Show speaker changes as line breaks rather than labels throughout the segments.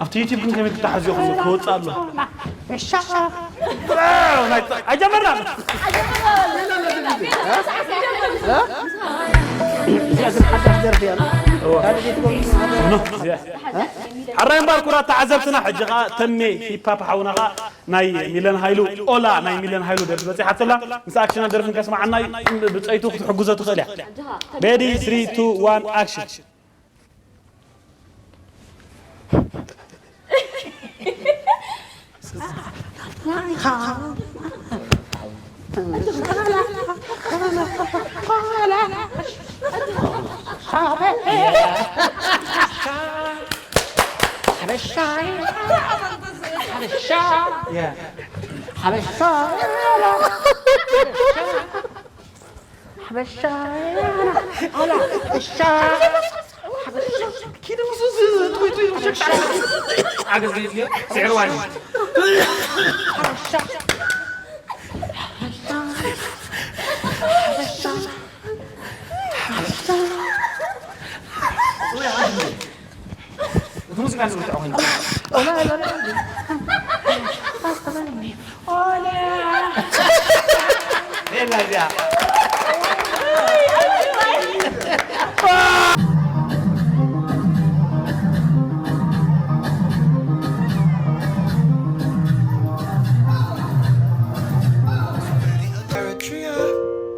أفتي يجيب من كم تحزي خلص كوت الله
الشقة
أجمرنا
لازم حد يحضر فيها
حرين باركورا تعذبتنا حجة تمي في بابا حونها ناي ميلان هايلو أولا ناي ميلان هايلو درس بس حتى لا مساكشنا درس نكسمع عنا بتأيتو حجوزة تخليها بيدي 3 2 1 أكشن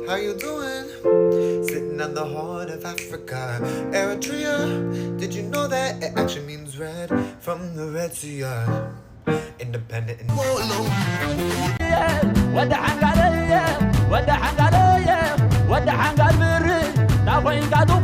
How you doing? Sitting on the Horn of Africa, Eritrea. Did you know that it actually means red from the Red Sea? Independent and
ودع حنقال بري تاوين قادو